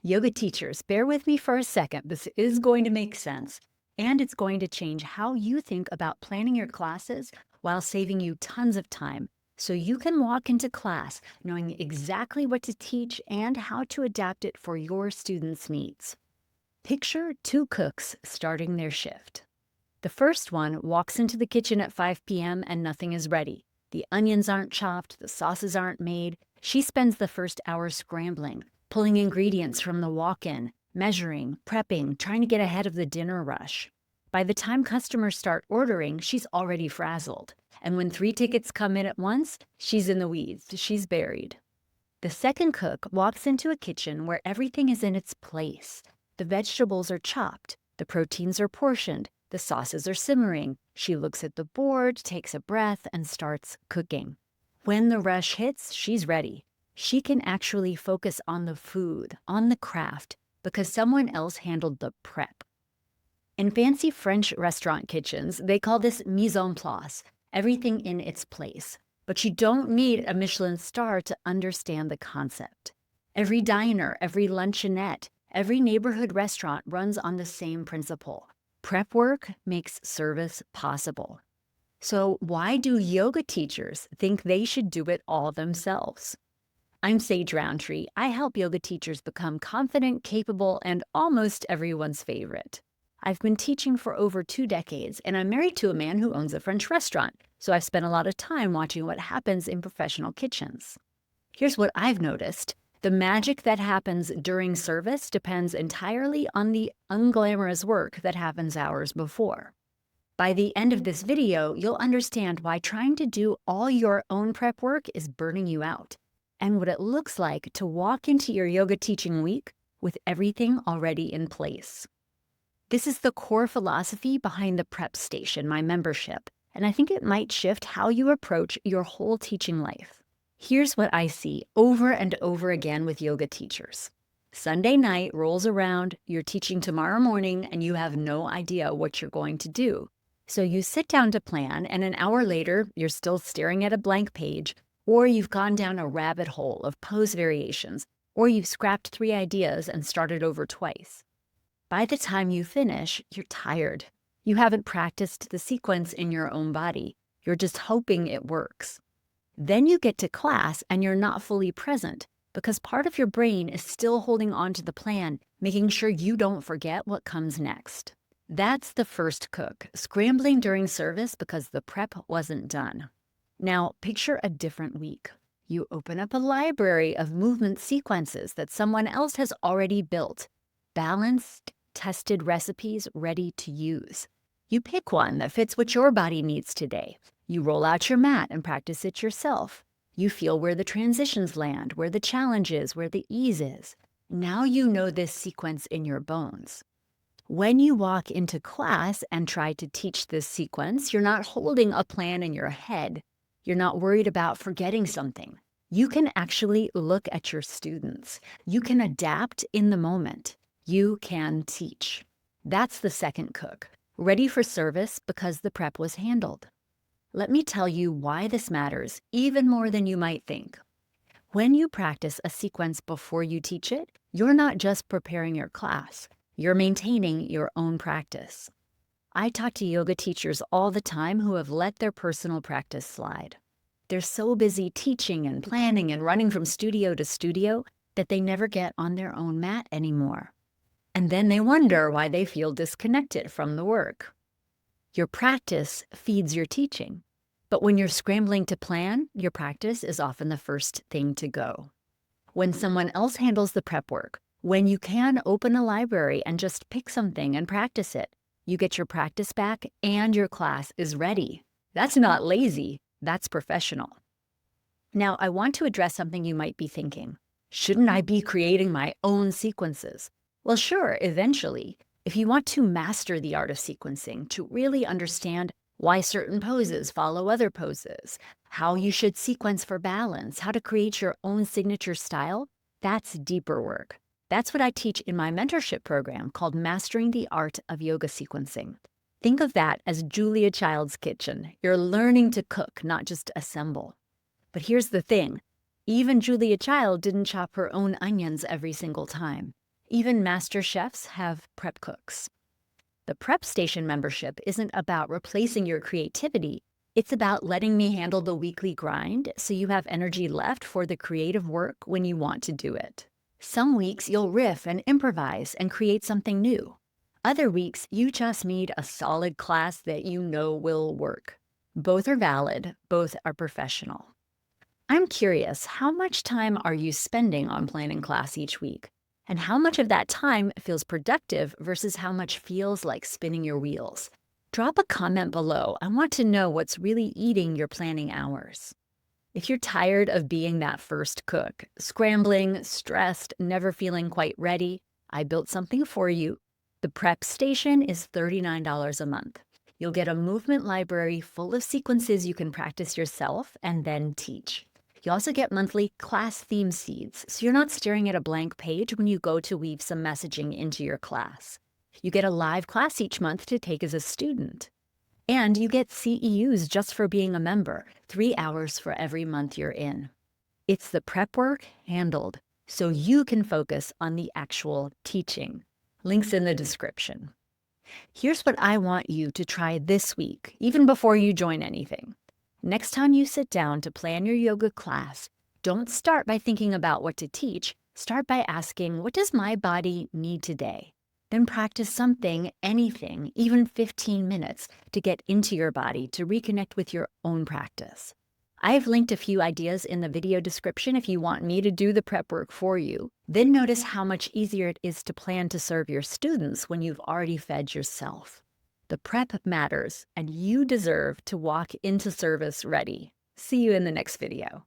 Yoga teachers, bear with me for a second. This is going to make sense, and it's going to change how you think about planning your classes while saving you tons of time. So you can walk into class knowing exactly what to teach and how to adapt it for your students' needs. Picture two cooks starting their shift. The first one walks into the kitchen at 5 p.m. and nothing is ready. The onions aren't chopped, the sauces aren't made. She spends the first hour scrambling, pulling ingredients from the walk-in, measuring, prepping, trying to get ahead of the dinner rush. By the time customers start ordering, she's already frazzled. And when 3 tickets come in at once, she's in the weeds, she's buried. The second cook walks into a kitchen where everything is in its place. The vegetables are chopped, the proteins are portioned, the sauces are simmering. She looks at the board, takes a breath, and starts cooking. When the rush hits, she's ready. She can actually focus on the food, on the craft, because someone else handled the prep. In fancy French restaurant kitchens, they call this mise en place, everything in its place. But you don't need a Michelin star to understand the concept. Every diner, every luncheonette, every neighborhood restaurant runs on the same principle. Prep work makes service possible. So why do yoga teachers think they should do it all themselves? I'm Sage Rountree. I help yoga teachers become confident, capable, and almost everyone's favorite. I've been teaching for over 2 decades, and I'm married to a man who owns a French restaurant, so I've spent a lot of time watching what happens in professional kitchens. Here's what I've noticed. The magic that happens during service depends entirely on the unglamorous work that happens hours before. By the end of this video, you'll understand why trying to do all your own prep work is burning you out, and what it looks like to walk into your yoga teaching week with everything already in place. This is the core philosophy behind the Prep Station, my membership, and I think it might shift how you approach your whole teaching life. Here's what I see over and over again with yoga teachers. Sunday night rolls around, you're teaching tomorrow morning, and you have no idea what you're going to do. So you sit down to plan, and an hour later, you're still staring at a blank page, or you've gone down a rabbit hole of pose variations, or you've scrapped 3 ideas and started over twice. By the time you finish, you're tired. You haven't practiced the sequence in your own body. You're just hoping it works. Then you get to class and you're not fully present because part of your brain is still holding on to the plan, making sure you don't forget what comes next. That's the first cook, scrambling during service because the prep wasn't done. Now, picture a different week. You open up a library of movement sequences that someone else has already built. Balanced, tested recipes ready to use. You pick one that fits what your body needs today. You roll out your mat and practice it yourself. You feel where the transitions land, where the challenge is, where the ease is. Now you know this sequence in your bones. When you walk into class and try to teach this sequence, you're not holding a plan in your head. You're not worried about forgetting something. You can actually look at your students. You can adapt in the moment. You can teach. That's the second cook, ready for service because the prep was handled. Let me tell you why this matters even more than you might think. When you practice a sequence before you teach it, you're not just preparing your class, you're maintaining your own practice. I talk to yoga teachers all the time who have let their personal practice slide. They're so busy teaching and planning and running from studio to studio that they never get on their own mat anymore. And then they wonder why they feel disconnected from the work. Your practice feeds your teaching, but when you're scrambling to plan, your practice is often the first thing to go. When someone else handles the prep work, when you can open a library and just pick something and practice it, you get your practice back and your class is ready. That's not lazy, that's professional. Now, I want to address something you might be thinking. Shouldn't I be creating my own sequences? Well, sure, eventually. If you want to master the art of sequencing, to really understand why certain poses follow other poses, how you should sequence for balance, how to create your own signature style, that's deeper work. That's what I teach in my mentorship program called Mastering the Art of Yoga Sequencing. Think of that as Julia Child's kitchen. You're learning to cook, not just assemble. But here's the thing. Even Julia Child didn't chop her own onions every single time. Even master chefs have prep cooks. The prep station membership isn't about replacing your creativity. It's about letting me handle the weekly grind so you have energy left for the creative work when you want to do it. Some weeks you'll riff and improvise and create something new. Other weeks you just need a solid class that you know will work. Both are valid, both are professional. I'm curious, how much time are you spending on planning class each week? And how much of that time feels productive versus how much feels like spinning your wheels? Drop a comment below. I want to know what's really eating your planning hours. If you're tired of being that first cook, scrambling, stressed, never feeling quite ready, I built something for you. The prep station is $39 a month. You'll get a movement library full of sequences you can practice yourself and then teach. You also get monthly class theme seeds, so you're not staring at a blank page when you go to weave some messaging into your class. You get a live class each month to take as a student. And you get CEUs just for being a member, 3 hours for every month you're in. It's the prep work handled, so you can focus on the actual teaching. Links in the description. Here's what I want you to try this week, even before you join anything. Next time you sit down to plan your yoga class, don't start by thinking about what to teach. Start by asking, what does my body need today? Then practice something, anything, even 15 minutes to get into your body to reconnect with your own practice. I've linked a few ideas in the video description if you want me to do the prep work for you. Then notice how much easier it is to plan to serve your students when you've already fed yourself. The prep matters, and you deserve to walk into service ready. See you in the next video.